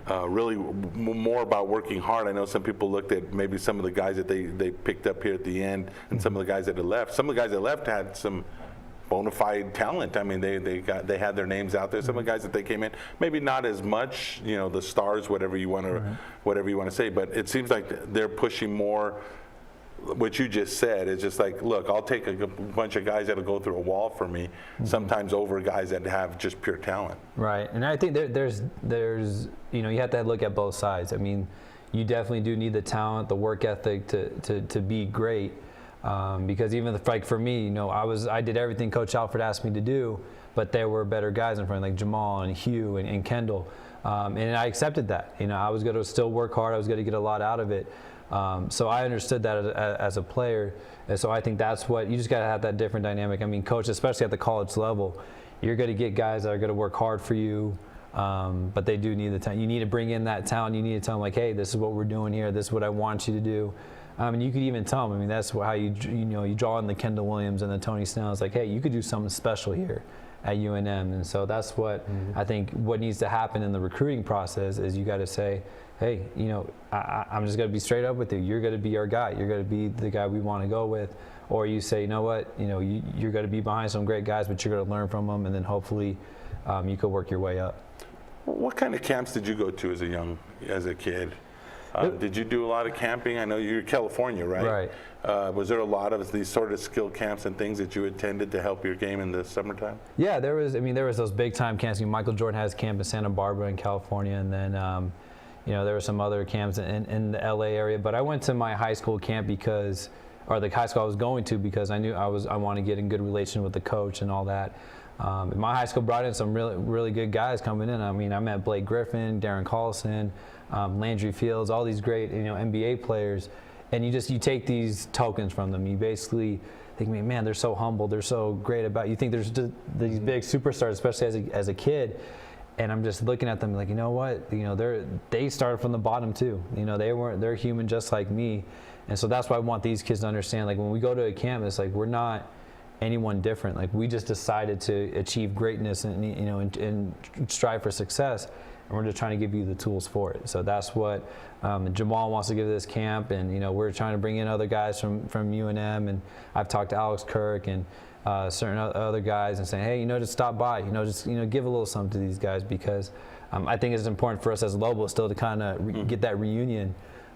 really more about working hard. I know some people looked at maybe some of the guys that they picked up here at the end and some of the guys that had left. Some of the guys that left had some bona fide talent. I mean, they had their names out there. Some of the guys that they came in, maybe not as much, the stars, whatever you want to say, but it seems like they're pushing more. What you just said is just like, look, I'll take a bunch of guys that'll go through a wall for me, sometimes over guys that have just pure talent. Right, and I think there's you have to look at both sides. I mean, you definitely do need the talent, the work ethic to be great, because even like for me, I did everything Coach Alford asked me to do, but there were better guys in front, like Jamal and Hugh and Kendall, and I accepted that. I was going to still work hard. I was going to get a lot out of it. So I understood that as a player, and so I think that's what you just got to have, that different dynamic. I mean, coach, especially at the college level, you're going to get guys that are going to work hard for you, but they do need the talent. You need to bring in that talent. You need to tell them like, hey, this is what we're doing here. This is what I want you to do. And you could even tell them. I mean, that's how you draw in the Kendall Williams and the Tony Snells. Like, hey, you could do something special here at UNM, and so that's what I think. What needs to happen in the recruiting process is you got to say, hey, I'm just going to be straight up with you. You're going to be our guy. You're going to be the guy we want to go with. Or you say, you know what, you're going to be behind some great guys, but you're going to learn from them, and then hopefully you could work your way up. What kind of camps did you go to as a kid? Did you do a lot of camping? I know you're in California, right? Right. Was there a lot of these sort of skill camps and things that you attended to help your game in the summertime? Yeah, there was those big time camps. Michael Jordan has a camp in Santa Barbara in California, and then there were some other camps in the LA area. But I went to my high school camp or the high school I was going to, because I knew I wanted to get in good relation with the coach and all that. My high school brought in some really, really good guys coming in. I mean, I met Blake Griffin, Darren Collison, Landry Fields, all these great NBA players, and you take these tokens from them. You basically think, man, they're so humble, they're so great about. You think there's these big superstars, especially as a kid, and I'm just looking at them like, you know what, they started from the bottom too. They're human just like me, and so that's why I want these kids to understand. Like when we go to a camp, it's like we're not anyone different. Like we just decided to achieve greatness and strive for success. And we're just trying to give you the tools for it. So that's what Jamal wants to give this camp, and we're trying to bring in other guys from UNM, and I've talked to Alex Kirk and certain other guys and saying, hey, just stop by, just give a little something to these guys, because I think it's important for us as Lobos still to kind of get that reunion.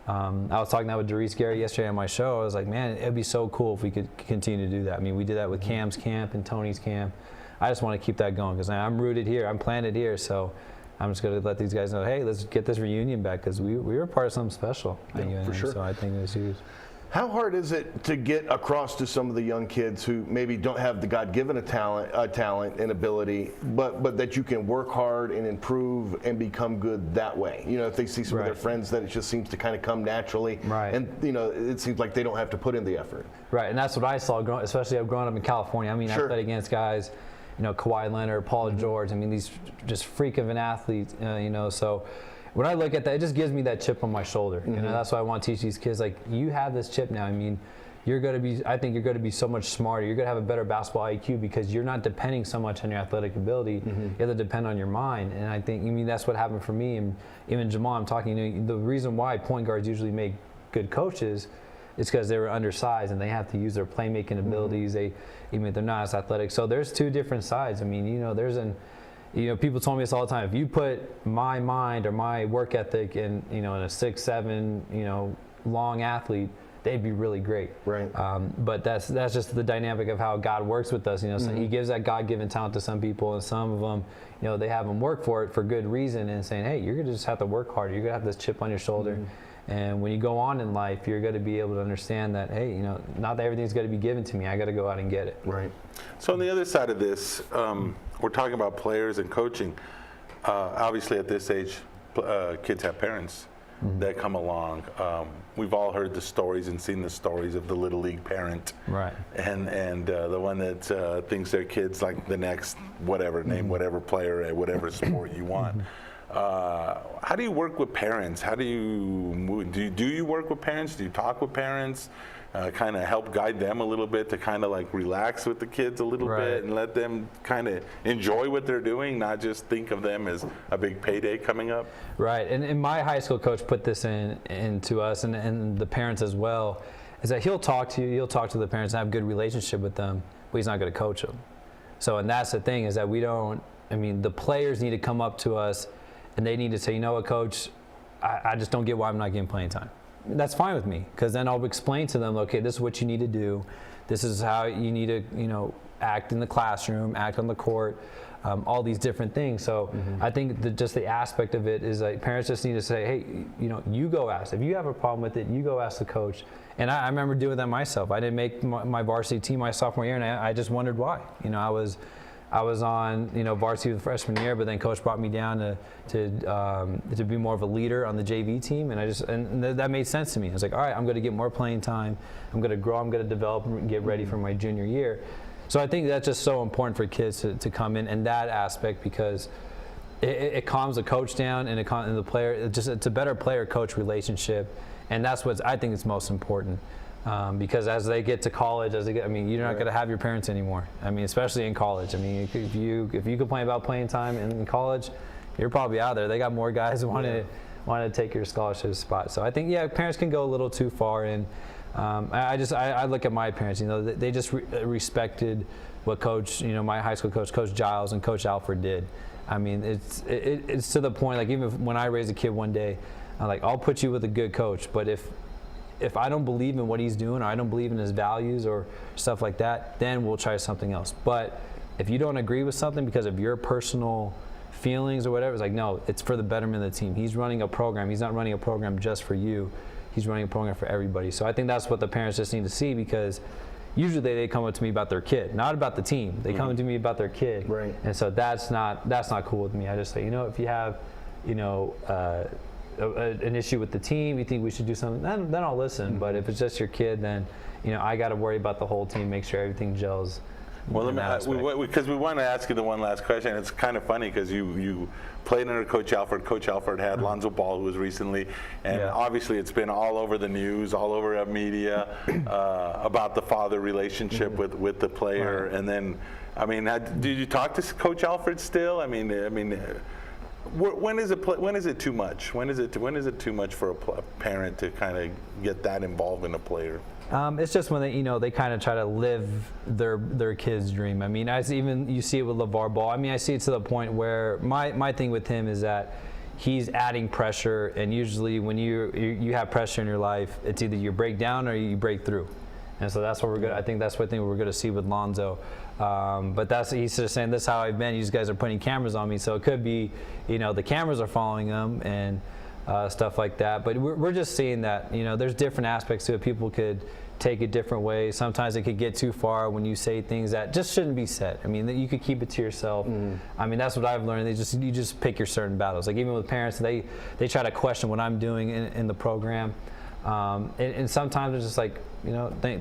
I was talking that with Doris Gary yesterday on my show. I was like, man, it'd be so cool if we could continue to do that. I mean, we did that with Cam's camp and Tony's camp. I just want to keep that going because I'm rooted here, I'm planted here, so I'm just going to let these guys know, hey, let's get this reunion back, because we were part of something special at UNM, for sure. So I think it was huge. How hard is it to get across to some of the young kids who maybe don't have the God-given talent and ability, but that you can work hard and improve and become good that way? You know, if they see some of their friends that it just seems to kind of come naturally, and you know, it seems like they don't have to put in the effort. Right, and that's what I saw, especially growing up in California. I mean, I played against guys, you know, Kawhi Leonard, Paul George. I mean, these just freak of an athlete, you know, so. When I look at that, it just gives me that chip on my shoulder. You know, that's why I want to teach these kids, like, you have this chip now. I mean, you're going to be, I think you're going to be so much smarter. You're going to have a better basketball IQ because you're not depending so much on your athletic ability. You have to depend on your mind. And I think, I mean, that's what happened for me. And even Jamal, I'm talking, you know, the reason why point guards usually make good coaches is because they were undersized and they have to use their playmaking abilities. Even if they're not as athletic. So there's two different sides. I mean, you know, you know, people told me this all the time. If you put my mind or my work ethic in, you know, in a 6'7", you know, long athlete, they'd be really great. Right. But that's just the dynamic of how God works with us. You know, so He gives that God-given talent to some people, and some of them, you know, they have them work for it for good reason, and saying, hey, you're gonna just have to work harder. You're gonna have this chip on your shoulder. And when you go on in life, you're going to be able to understand that, hey, you know, not that everything's going to be given to me. I got to go out and get it. Right. So on the other side of this, we're talking about players and coaching. Obviously, at this age, kids have parents that come along. We've all heard the stories and seen the stories of the Little League parent. Right. And the one that thinks their kid's like the next whatever, name whatever player at whatever sport you want. How do you work with parents? How do you work with parents? Do you talk with parents? Kind of help guide them a little bit to kind of like relax with the kids a little bit and let them kind of enjoy what they're doing, not just think of them as a big payday coming up? Right, and my high school coach put this into us and the parents as well, is that he'll talk to the parents and have a good relationship with them, but he's not going to coach them. So, and that's the thing, is that the players need to come up to us and they need to say, you know what, coach, I just don't get why I'm not getting playing time. That's fine with me, because then I'll explain to them, okay, this is what you need to do. This is how you need to, you know, act in the classroom, act on the court, all these different things. So I think just the aspect of it is like parents just need to say, hey, you know, you go ask. If you have a problem with it, you go ask the coach. And I remember doing that myself. I didn't make my varsity team my sophomore year, and I just wondered why. You know, I was on, you know, varsity the freshman year, but then coach brought me down to be more of a leader on the JV team, and that made sense to me. I was like, all right, I'm going to get more playing time. I'm going to grow. I'm going to develop and get ready for my junior year. So I think that's just so important for kids to come in that aspect, because it calms the coach down and the player. It's a better player-coach relationship, and that's what I think is most important. Because as they get to college, you're not going to have your parents anymore. I mean, especially in college. I mean, if you complain about playing time in college, you're probably out there. They got more guys who want to take your scholarship spot. So I think, parents can go a little too far. And I look at my parents. You know, they just respected what Coach, you know, my high school coach, Coach Giles and Coach Alford did. I mean, it's to the point. Like, even when I raised a kid one day, I'm like, I'll put you with a good coach, but if I don't believe in what he's doing, or I don't believe in his values or stuff like that, then we'll try something else. But if you don't agree with something because of your personal feelings or whatever, it's like, no, it's for the betterment of the team. He's running a program. He's not running a program just for you. He's running a program for everybody. So I think that's what the parents just need to see, because usually they come up to me about their kid, not about the team. They come to me about their kid. Right. And so that's not cool with me. I just say, you know, if you have, you know, an issue with the team, you think we should do something, then I'll listen. But if it's just your kid, then, you know, I got to worry about the whole team, make sure everything gels. Well, because we want to ask you the one last question. It's kind of funny because you played under Coach Alford. Coach Alford had Lonzo Ball, who was recently, and obviously it's been all over the news, all over media about the father relationship with the player. Right. And then, I mean, did you talk to Coach Alford still? I mean. When is it too much? When is it too much for a parent to kind of get that involved in a player? It's just when they kind of try to live their kid's dream. I mean, you see it with LeVar Ball. I mean, I see it to the point where my thing with him is that he's adding pressure, and usually when you have pressure in your life, it's either you break down or you break through. And so that's what I think that's what we're going to see with Lonzo. But he's just saying, this is how I've been. You guys are putting cameras on me, so it could be, you know, the cameras are following him, and stuff like that. But we're just seeing that, there's different aspects to it. People could take it different ways. Sometimes it could get too far when you say things that just shouldn't be said. I mean, you could keep it to yourself. I mean, that's what I've learned. You just pick your certain battles. Like even with parents, they try to question what I'm doing in the program. And sometimes it's just like,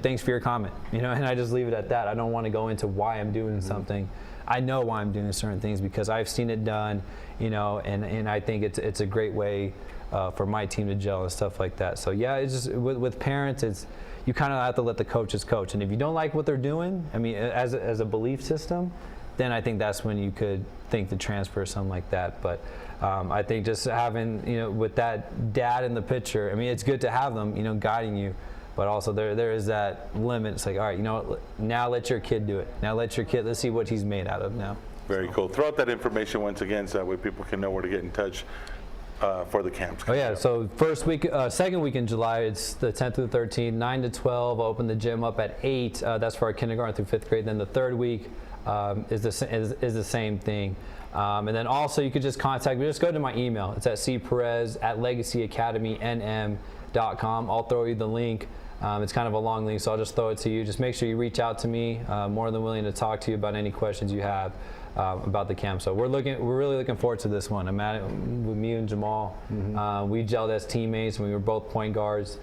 thanks for your comment, and I just leave it at that. I don't want to go into why I'm doing something. I know why I'm doing certain things because I've seen it done, and I think it's a great way for my team to gel and stuff like that. So yeah, it's just with parents, you kind of have to let the coaches coach. And if you don't like what they're doing, I mean, as a belief system, then I think that's when you could think to transfer or something like that. But I think just having, with that dad in the picture, I mean, it's good to have them, guiding you. But also there is that limit. It's like, all right, now let your kid do it. Now let's see what he's made out of now. Very cool. Throw out that information once again so that way people can know where to get in touch for the camps. Oh yeah, so second week in July, it's the 10th through the 13th, 9 to 12. I'll open the gym up at 8. That's for our kindergarten through 5th grade. Then the third week is the same thing. And then also you could just contact me. Just go to my email. It's at cperez@legacyacademynm.com. I'll throw you the link. It's kind of a long link, so I'll just throw it to you. Just make sure you reach out to me. More than willing to talk to you about any questions you have about the camp. So we're really looking forward to this one. I'm at it with me and Jamal. We gelled as teammates. We were both point guards.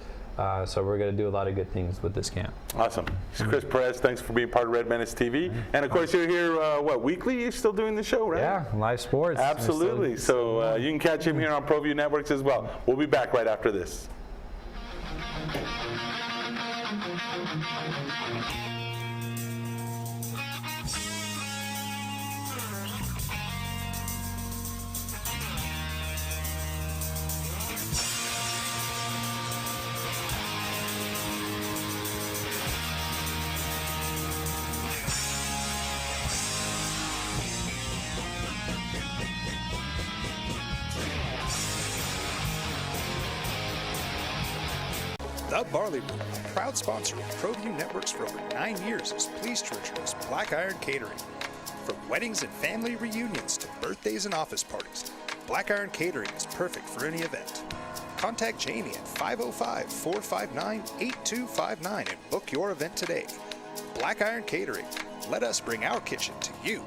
So we're going to do a lot of good things with this camp. Awesome. It's Chris Perez. Thanks for being part of Red Menace TV. And of course, you're here, weekly? You're still doing the show, right? Yeah, live sports. Absolutely. So you can catch him here on Proview Networks as well. We'll be back right after this. The Barley Room, a proud sponsor of Proview Networks for over 9 years, is pleased to introduce Black Iron Catering. From weddings and family reunions to birthdays and office parties, Black Iron Catering is perfect for any event. Contact Jamie at 505-459-8259 and book your event today. Black Iron Catering. Let us bring our kitchen to you.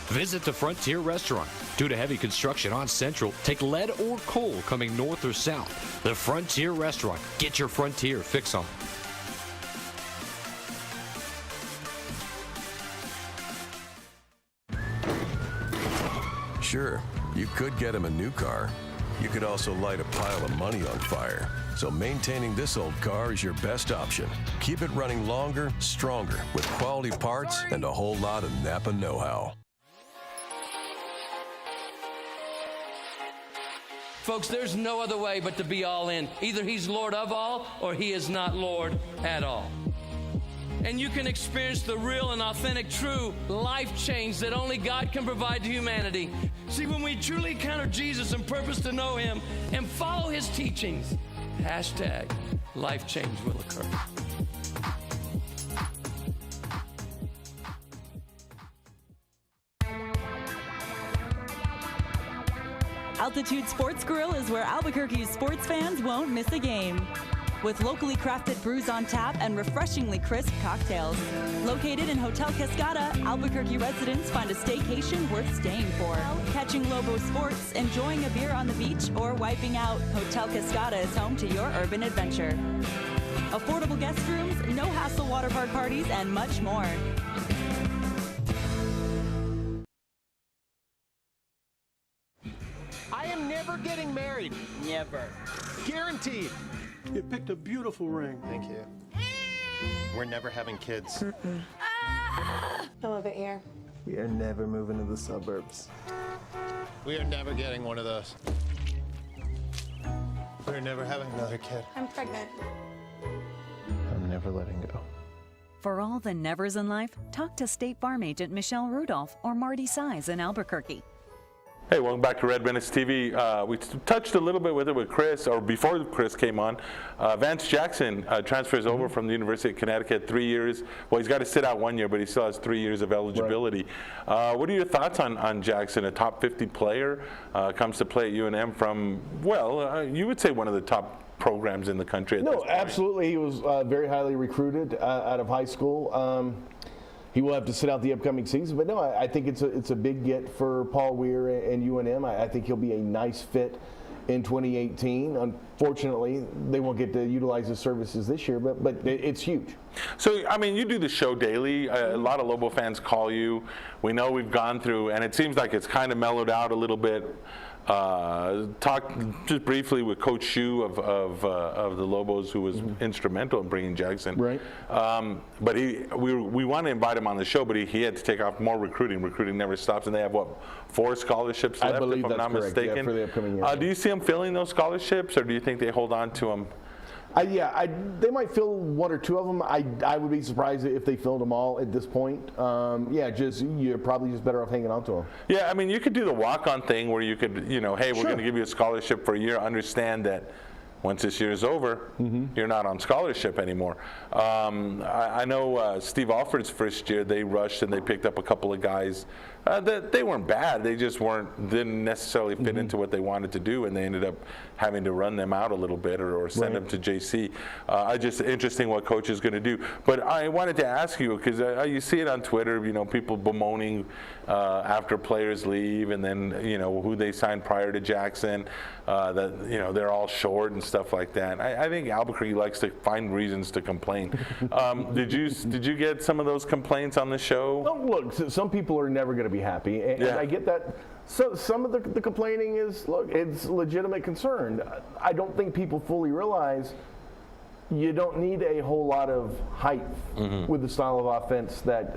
Visit the Frontier Restaurant. Due to heavy construction on Central, take lead or coal coming north or south. The Frontier Restaurant. Get your Frontier fix on. Sure, you could get him a new car. You could also light a pile of money on fire. So maintaining this old car is your best option. Keep it running longer, stronger, with quality parts and a whole lot of Napa know-how. Folks, there's no other way but to be all in. Either he's Lord of all or he is not Lord at all. And you can experience the real and authentic, true life change that only God can provide to humanity. See, when we truly encounter Jesus and purpose to know him and follow his teachings, #life change will occur. Altitude Sports Grill is where Albuquerque's sports fans won't miss a game. With locally crafted brews on tap and refreshingly crisp cocktails. Located in Hotel Cascada, Albuquerque residents find a staycation worth staying for. Catching Lobo sports, enjoying a beer on the beach, or wiping out, Hotel Cascada is home to your urban adventure. Affordable guest rooms, no-hassle water park parties, and much more. I am never getting married. Never. Guaranteed. You picked a beautiful ring. Thank you. We're never having kids. I love it here. We are never moving to the suburbs. We are never getting one of those. We're never having another kid. I'm pregnant. I'm never letting go. For all the nevers in life, talk to State Farm agent Michelle Rudolph or Marty Size in Albuquerque. Hey, welcome back to Red Menace TV. We touched a little bit with it with Chris, or before Chris came on. Vance Jackson transfers over from the University of Connecticut, 3 years. Well, he's got to sit out 1 year, but he still has 3 years of eligibility. Right. What are your thoughts on Jackson, a top 50 player, comes to play at UNM from, well, you would say one of the top programs in the country at this point. Absolutely. He was very highly recruited out of high school. He will have to sit out the upcoming season, but no, I think it's a big get for Paul Weir and UNM. I think he'll be a nice fit in 2018. Unfortunately, they won't get to utilize his services this year, but it's huge. So, I mean, you do the show daily. A lot of Lobo fans call you. We know we've gone through, and it seems like it's kind of mellowed out a little bit. Talked just briefly with Coach Shu of the Lobos, who was instrumental in bringing Jackson. Right. But we want to invite him on the show, but he had to take off more recruiting. Recruiting never stops, and they have, what, 4 scholarships left, I believe if I'm not correct. mistaken? Yeah, for the upcoming year. Do you see them filling those scholarships, or do you think they hold on to them? They might fill 1 or 2 of them. I would be surprised if they filled them all at this point. You're probably just better off hanging on to them. Yeah, I mean, you could do the walk-on thing where you could, hey, we're going to give you a scholarship for a year. Understand that once this year is over, you're not on scholarship anymore. I know Steve Alford's first year, they rushed and they picked up a couple of guys. They weren't bad. They just didn't necessarily fit into what they wanted to do, and they ended up having to run them out a little bit or send them to JC. Just interesting what coach is going to do. But I wanted to ask you, because you see it on Twitter, people bemoaning after players leave, and then who they signed prior to Jackson, that they're all short and stuff like that. I think Albuquerque likes to find reasons to complain. Did you get some of those complaints on the show? Oh, look, some people are never going to be happy, and I get that. So some of the complaining is, look, it's legitimate concern. I don't think people fully realize you don't need a whole lot of height with the style of offense that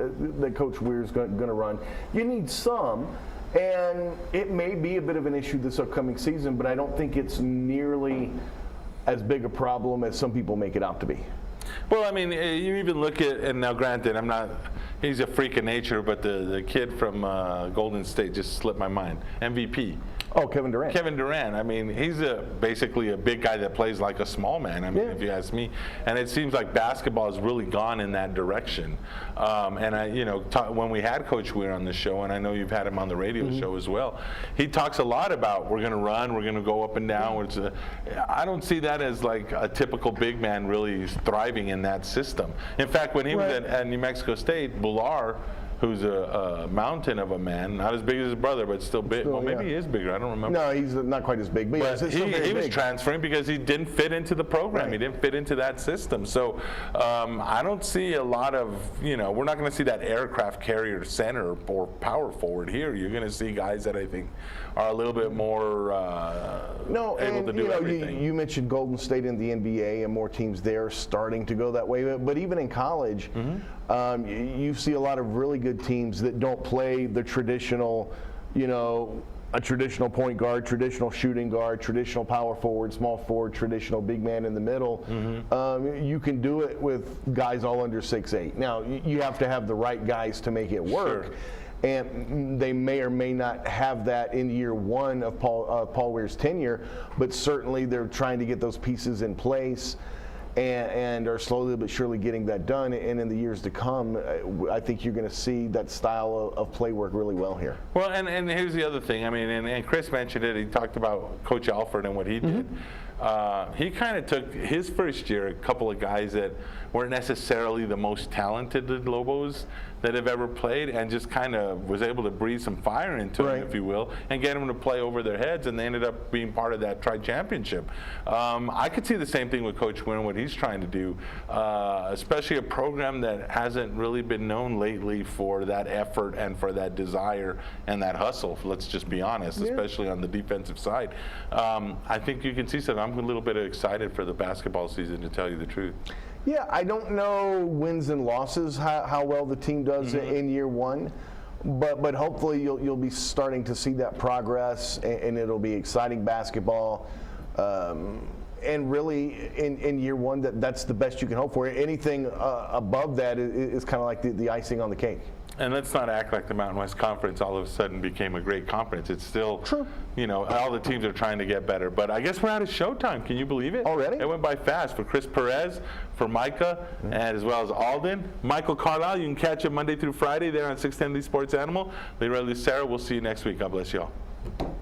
Coach Weir is going to run. You need some, and it may be a bit of an issue this upcoming season, but I don't think it's nearly as big a problem as some people make it out to be. Well, I mean, you even look at, and now granted, he's a freak of nature, but the kid from Golden State just slipped my mind. MVP. Oh, Kevin Durant. Kevin Durant. I mean, he's basically a big guy that plays like a small man, if you ask me. And it seems like basketball has really gone in that direction. And when we had Coach Weir on the show, and I know you've had him on the radio show as well, he talks a lot about we're going to run, we're going to go up and down. I don't see that as like a typical big man really thriving in that system. In fact, when he was at New Mexico State, Bular, who's a mountain of a man, not as big as his brother, but still big. Well, maybe he is bigger. I don't remember. No, he's not quite as big. But he was transferring because he didn't fit into the program. He didn't fit into that system. So I don't see a lot of, we're not going to see that aircraft carrier center or power forward here. You're going to see guys that I think are a little bit more able to do everything. You mentioned Golden State in the NBA, and more teams there starting to go that way. But even in college, you see a lot of really good teams that don't play the traditional, a traditional point guard, traditional shooting guard, traditional power forward, small forward, traditional big man in the middle. You can do it with guys all under 6'8". Now, you have to have the right guys to make it work. Sure. And they may or may not have that in year 1 of Paul Weir's tenure, but certainly they're trying to get those pieces in place and are slowly but surely getting that done. And in the years to come, I think you're going to see that style of play work really well here. Well, and here's the other thing. I mean, and Chris mentioned it. He talked about Coach Alford and what he did. He kind of took his first year a couple of guys that weren't necessarily the most talented Lobos that have ever played, and just kind of was able to breathe some fire into them, if you will, and get them to play over their heads, and they ended up being part of that tri-championship. I could see the same thing with Coach Weir and what he's trying to do, especially a program that hasn't really been known lately for that effort and for that desire and that hustle, let's just be honest, especially on the defensive side. I think you can see something. I'm a little bit excited for the basketball season, to tell you the truth. Yeah, I don't know wins and losses, how well the team does in year 1, but hopefully you'll be starting to see that progress, and it'll be exciting basketball. And really, in year 1, that's the best you can hope for. Anything above that is kind of like the icing on the cake. And let's not act like the Mountain West Conference all of a sudden became a great conference. It's still, you know, all the teams are trying to get better. But I guess we're out of showtime. Can you believe it? Already? It went by fast for Chris Perez, for Micah, and as well as Alden. Michael Carlisle, you can catch him Monday through Friday there on 610 The Sports Animal. Leroy Lucero, we'll see you next week. God bless you all.